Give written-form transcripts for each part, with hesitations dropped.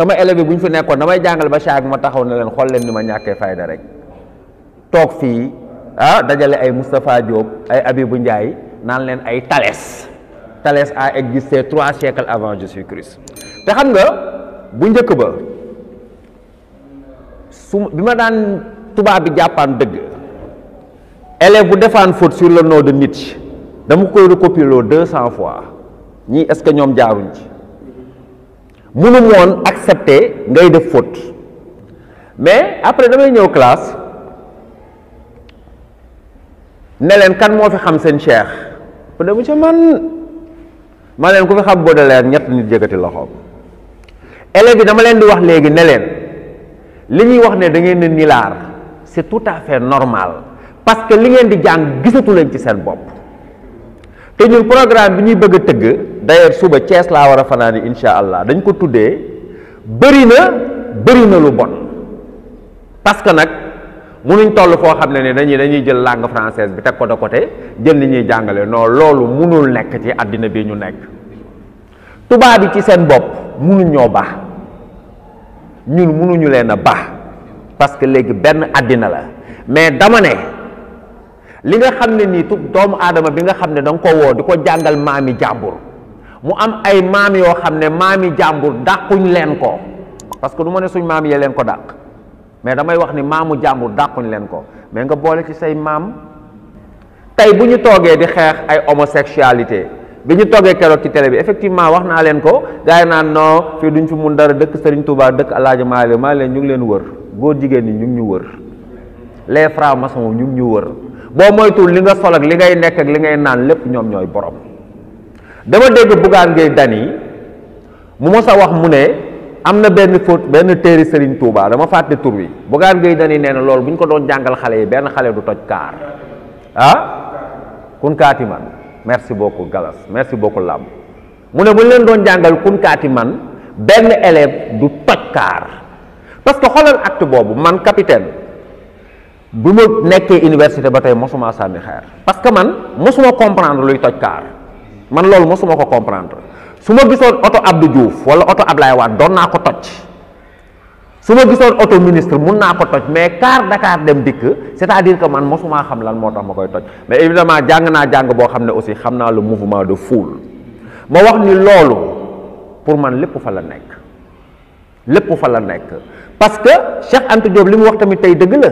sama élève bu ñu fi nekkoon damay jàngal ba chaque ma taxaw ne leen xool leen ni ma ñàkkee fayda rek toog fii dajale ay Moustapha Diop ay Abibou Ndiaye naan leen ay Thalès a existé 3 siècles avant Jésus-Christ te xam nga bu njëkk ba bi ma daan tubaab bi jàppaan dëgg élève bu defaan faute sur le nom de Nietzsche dama koy recopier 200 fois ñii est-ce que ñoom jaaruñ ci mënu moon accepter ngay def faute mais après damay ñëw classe ne leen kan moo fi xam seen cheikh bu dee monsieur ma leen ku fi xam Baudelaire ñett nit jëkkati loxoom élèves yi dama leen di wax léegi ne leen li ñuy wax ne da ngeen ne nilaar c'est tout à fait normal parce que li ngeen di jàng gisatu leen ci seen bopp te ñun programme bi ñuy bëgg a tëgg d'ailleurs suba Thiès laa war a fanaani insha allah dañ ko tuddee bëri na lu bon parce que nag munuñ toll foo xam ne dañuy jël langue française bi teg ko de côté jël li ñuy jàngale non loolu munul nekk ci àddina bi ñu nekk tubaab bi ci seen bopp munuñ ñoo baax ñun munuñu leen a baax parce que léegi benn àddina la mais dama ne li nga xam ne nii doomu aadama bi nga xam ne da nga ko woo di ko jàngal maami jàmbur mu am ay maam yoo xam ne maami jàmbur dàquñ leen ko parce que du ma ne suñ maam yee leen ko dàq mais damay wax ni maamu jàmbur dàquñ leen ko mais nga boole ci say maam tey bu ñu toogee di xeex ay homosexualité bi ñu toogee keroog ci télé bi effectivement wax naa leen ko gars yi naan non fii duñ fi mun dara dëkk Serigne Touba dëkk El Hadj Malick maa leen ñu ngi leen wër góor jigéen ñi ñu ngi ñu wër les francs-maçons ñu ngi ñu wër boo moytuwul li nga sol ak li ngay nekk ak li ngay naan lépp ñoom ñooy borom dama dégg Bougane Gueye Dany mu mos a wax mu ne am na benn faute benn téere Serigne Touba dama fàtte tur wi Bougane Gueye Dany nee na loolu bu ñu ko doon jàngal xale yi benn xale du toj kaar kunkaati man merci beaucoup Galas merci beaucoup Lamb mu ne bu ñu leen doon jàngal kunkaati man benn élève du toj kaar parce que xoolal acte boobu man capitaine bu ma nekkee université ba tey mosuma sànni xeer parce que man mosuma comprendre luy toj kaar man loolu mosuma ko comprendre su ma gisoon oto Abdou Diouf wala oto Ablaye Wade doon naa ko toj su ma gisoon oto ministre mun naa ko toj mais car Dakar dem dikk c'est-à-dire que man mosuma xam lan moo tax ma koy toj mais évidemment jàng naa jàng boo xam ne aussi xam naa le mouvement de foule ma wax ni loolu pour man lépp fa la nekk parce que Cheikh Anta Diop li mu wax tamit tey dëgg la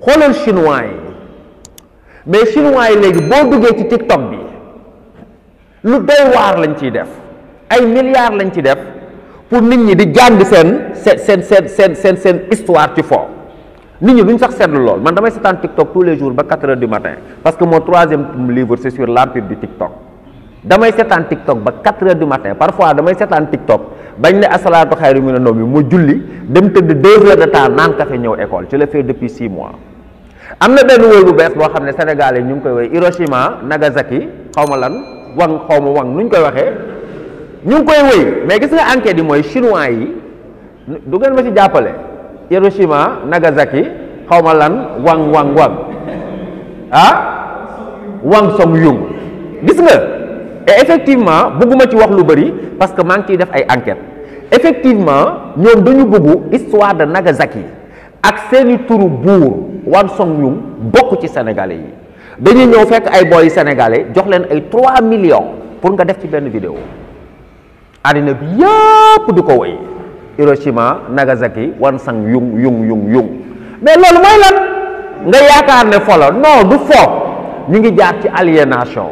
xoolal chinois yi mais chinois yi léegi boo duggee ci TikTok bi lu doy waar lañ ciy def ay milliards lañ ci def pour nit ñi di jàng seen histoire ci fo nit ñi duñ sax seetlu lool man damay seetaan TikTok tous les jours ba 4 heures du matin parce que mon 3e livre c'est sur l'empire du TikTok damay seetaan TikTok ba 4 heures du matin parfois damay seetaan TikTok bañ ne asalaatu xayru mina nawm mu julli dem tëdd 2 heures de temps naan café ñëw école je le fais depuis 6 mois. am na benn wóy bu bees boo xam ne sénégalais ñu ngi koy woy Hiroshima Nagasaki xaw ma lan wang nuñ koy waxee ñu ngi koy woy mais gis nga enquête yi mooy chinois yi du ngeen ma ci jàppale Hiroshima Nagasaki xaw ma lan wang Wang Song Yung gis nga et effectivement bëgguma ci wax lu bëri parce que maa ngi ciy def ay enquête effectivement ñoom dañu bëggu histoire de Nagasaki ak seeni turu buur Wang Song Yung bokk ci sénégalais yi dañuy ñëw fekk ay boy sénégalais jox leen ay 3 millions pour nga def ci benn vidéo àddina bi yëpp di ko woy Hiroshima Nagasaki Wang Song Yung mais loolu mooy lan nga yaakaar ne fo la non du fo ñu ngi jaar ci aliénation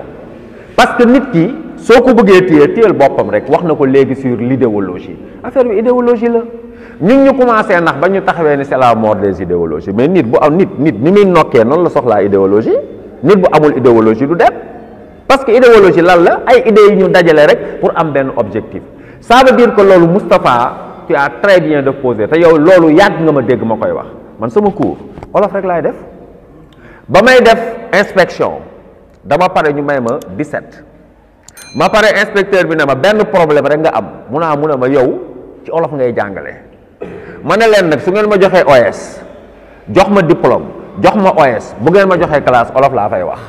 parce que nit ki soo ko bëggee téyel boppam rek wax na ko léegi sur l'idéologie affaire bi idéologie la ñun ñu commencé ndax ba ñu taxawee ni c'est la mort des idéologies mais nit bu am nit ni muy nokkee noonu la soxlaa idéologie nit bu amul idéologie du dem parce que idéologie lan la ay idées yi ñu dajale rek pour am benn objectif ça veut dire que loolu Moustapha tu as très bien de poser te yow loolu yàgg nga ma dégg ma koy wax man sama cours wolof rek laay def ba may def inspection dama pare ñu may ma 17 ma pare inspecteur bi ne ma benn problème rek nga am mu ne ma yow ci olof ngay jàngale ma ne leen nag su ngeen ma joxee OS jox ma diplôme jox ma OS bu ngeen ma joxee classe olof laa fay wax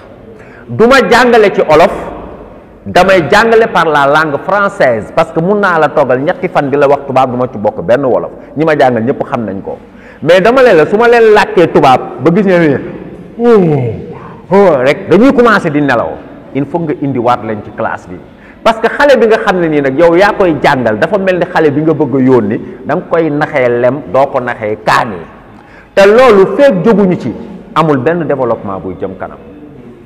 du ma jàngale ci olof damay jàngale par la langue française parce que mun naa la toggal ñetti fan di la wax tubaab du ma ci bokk benn wolof ñi ma jàngal ñëpp xam nañ ko mais dama leen la su ma leen làkkee tubaab ba gis ne rek dañuy commencer di nelaw il faut nga indi waat leen ci classe bi parce que xale bi nga xam ne nii nag yow yaa koy jàngal dafa mel ni xale bi nga bëgg a yónni da nga koy naxee lem doo ko naxee kaani te loolu feeg jóguñu ci amul benn développement buy jëm kanam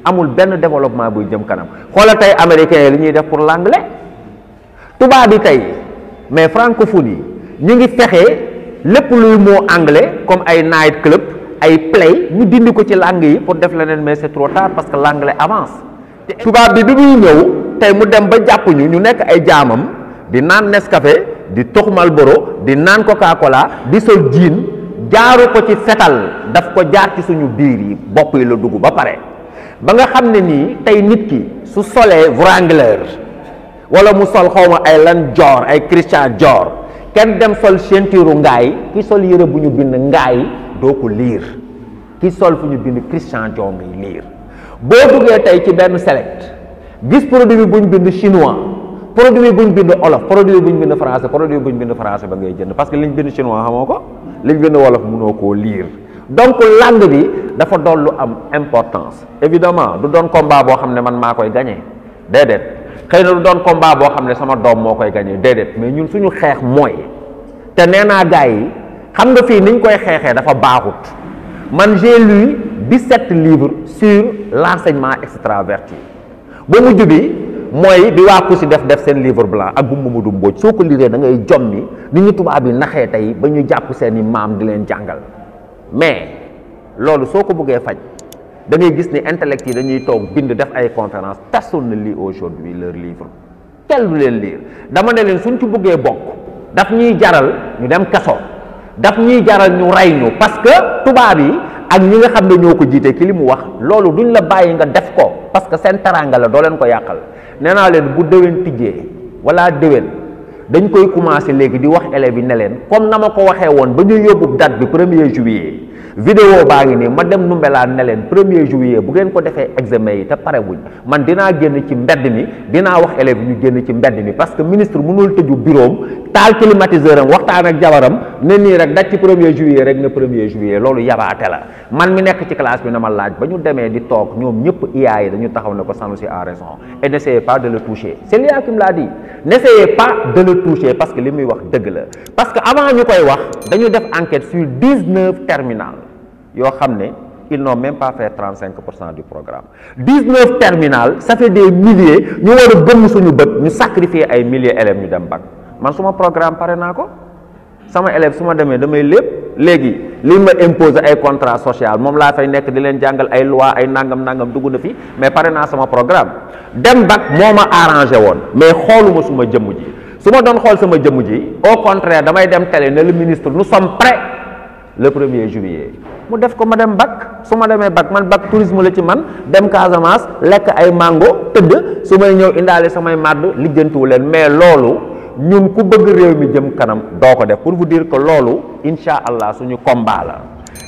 amul benn développement buy jëm kanam xoola tey américains yi li ñuy def pour l'anglais tubaab bi tey mais francophonie ñu ngi fexe lépp luy mot anglais comme ay night club ay play ñu dindi ko ci langue yi pour def leneen mais c'est trop tard parce que l'anglais avance tubaab bi muy ñëw tey mu dem ba jàpp ñu nekk ay jaamam di naan Nescafé di tox Marlboro di naan Coca-Cola di sol jean jaaru ko ci fetal daf ko jaar ci suñu biir yi bopp yi la dugg ba pare ba nga xam ne nii tey nit ki su solee Wrangler wala mu sol xawma ay lan Dior ay Christian Dior kenn dem sol ceinture ngaay ki sol yëre bu ñu bind ngaay doo ko liir ki sol fu ñu bind Christian Dior ngay liir boo duggee tey ci benn select gis produit bu ñu bind chinois produit bu ñu bind olof produit bu ñu bind français produit bu ñu bind français ba ngay jënd parce que liñ bind chinois xamoo ko liñ bind wolof mënoo koo liir donc langue bi dafa doon lu am importance évidemment du doon combat boo xam ne man maa koy gagné déedéet xëy na du doon combat boo xam ne sama doom moo koy gagné déedéet mais ñun suñu xeex mooy te nee naa gars yi xam nga fii niñ koy xeexee dafa baaxut man j'ai lu 17 livres sur l'enseignement extraverti ba mujj bi mooy bi waa ku si def seen livre blanc ak bu Mamadou Mbodj soo ko liree da ngay jommi ni ñu tubaab yi naxee tey ba ñu jàpp seen i maam di leen jàngal mais loolu soo ko bëggee faj da ngay gis ni intellect yi dañuy toog bind def ay conférence personne ne lit aujourd'hui leur livre kenn du leen lire dama ne leen suñ ci bëggee bokk daf ñuy jaral ñu dem kaso daf ñuy jaral ñu rey ñu parce que tubaab yi ak ñi nga xam ne ñoo ko jiite ki li mu wax loolu duñ la bàyyi nga def ko parce que seen taranga la doo leen ko yàqal nee naa leen bu déwén tijjee wala déwén dañ koy commencer léegi di wax élèves yi ne leen comme na ma ko waxee woon ba ñu yóbbu date bi 1er juillet vidéo baa ngi nii ma dem Ndoumbelane ne leen 1er juillet bu ngeen ko defee examen yi te pare wuñ man dinaa génn ci mbedd mi dinaa wax élèves yi ñu génn ci mbedd mi parce que ministre mënul tëju bureau taal climatiseur am waxtaan ak jabaram ne nii rek daj ci 1er juillet rek ne 1er juillet loolu yabaate la man mi nekk ci classe bi na ma laaj ba ñu demee di toog ñoom ñëpp IA yi dañu taxaw ne ko Sanoussi a raison et n'essayez pas de le toucher c'est l'IA qui me l'a dit n'essayez pas de le toucher parce que li muy wax dëgg la parce que avant ñu koy wax dañu def enquête sur 19 terminales yoo xam ne ils n'ont même pas fait 35% du programme 19 terminales ça fait des milliers ñu war a gëmm suñu bët ñu sacrifier ay milliers élèves ñu dem bac man suma programme pare naa ko sama élèves su ma demee damay léegi li ma imposer ay contrat social moom laa fay nekk di leen jàngal ay loi ay nangam dugg na fi mais pare naa sama programme dem bac moo ma arrangé woon mais xooluma suma jëmm ji su ma doon xool sama jëmm ji au contraire damay dem télé ne le ministre nous sommes prêts le 1er juillet mu def ko ma dem bac su ma demee bac man bac tourisme la ci man dem Casamance lekk ay mango tëdd su may ñëw indaale samay màdd lijjantiwu leen mais loolu ñun ku bëgg réew mi jëm kanam doo ko def pour vous dire que loolu incha allah suñu combat la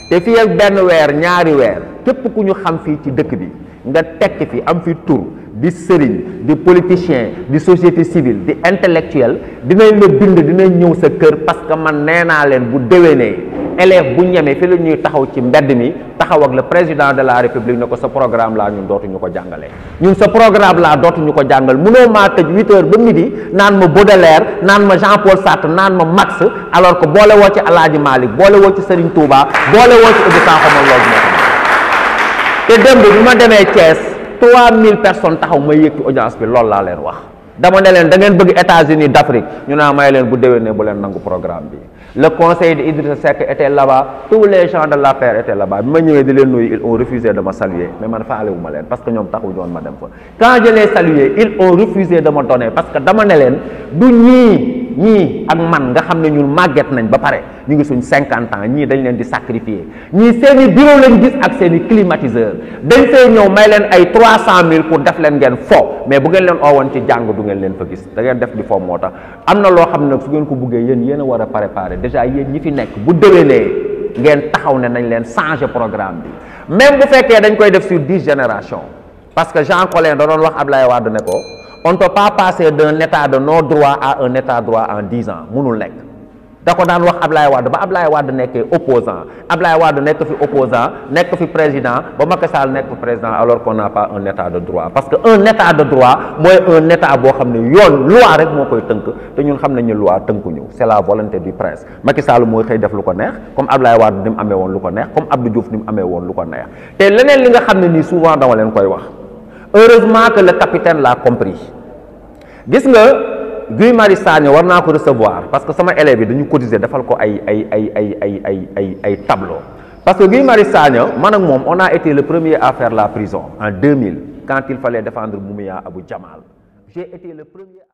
te fii ak benn weer ñaari weer képp ku ñu xam fii ci dëkk bi nga tekki fi am fi tur di sëriñ di politicien di société civile di intellectuel dinañ la bind dinañ ñëw sa kër parce que man nee naa leen bu déwénee élève bu ñemee fi la ñuy taxaw ci mbedd mi taxaw ak le président de la république ne ko sa programme laa ñun dootuñu ko jàngale ñun sa programme laa dootuñu ko jàngal mënoo maa tëj 8 heures ba midi naan ma Baudelaire naan ma Jean-Paul Sartre naan ma Marx alors que boole woo ci Alaaji Malick boole woo ci Serigne Touba boole woo ci Ibou Sakho ma loolu moo te démb bi ma demee Thiès 3000 personnes taxaw ma yëg ci audience bi loolu laa leen wax dama ne leen da ngeen bëgg États-Unis d'Afrique ñu naa may leen bu déwénee bu leen nangu programme bi le conseil de Idrissa Seck était là-bas tous les gens de l'APR étaient là-bas bi ma ñëwee di leen nuyu ils ont refusé de me saluer mais man faale wu ma leen parce que ñoom taxu ñoon ma dem fa quand je les salué ils ont refusé de me donner parce que dama ne leen du ñii ak man nga xam ne ñun màgget nañ ba pare ñu ngi suñ 50 ans ñii dañ leen di sacrifier ñii seen i bureau lañ gis ak seen i climatiseur dañ fay ñëw may leen ay 300 000 pour def leen ngeen fo mais bu ngeen leen oowoon ci jàng du ngeen leen fa gis da ngeen def di fo moo tax am na loo xam ne nag su ngeen ko buggee yéen a war a préparer déjà yéen ñi fi nekk bu déwénee ngeen taxaw ne nañ leen changer programme bi même bu fekkee dañ koy def sur 10 générations parce que Jean Collin da doon wax Ablaye Wade ne ko on ne peut pas passer d'un état de non droit à un état droit en 10 ans mënul nekk da ko daan wax Ablaye Wade ba Ablaye Wade nekkee opposant Ablaye Wade nekk fi opposant nekk fi président ba Macky Sall nekk fi président alors qu'on n'a pas un état de droit parce que un état de droit mooy un état boo xam ne yoon loi rek moo koy tënk te ñun xam nañu loi tënkuñu c'est la volonté du prince Macky Sall mooy xëy def lu ko neex comme Ablaye Wade ni mu amee woon lu ko neex comme Abdou Diouf ni mu amee woon lu ko neex te leneen li nga xam ne nii souvent dama leen koy wax heureusement que le capitaine l'a compris gis nga Guy Marius Sagna war naa ko recevoir parce que sama élèves yi dañu cotiser defal ko ay tableau parce que Guy Marius Sagna man ak moom on a été le premier à faire la prison en 2000 quand il fallait défendre Moumiya Abou Jamal j'ai été le premier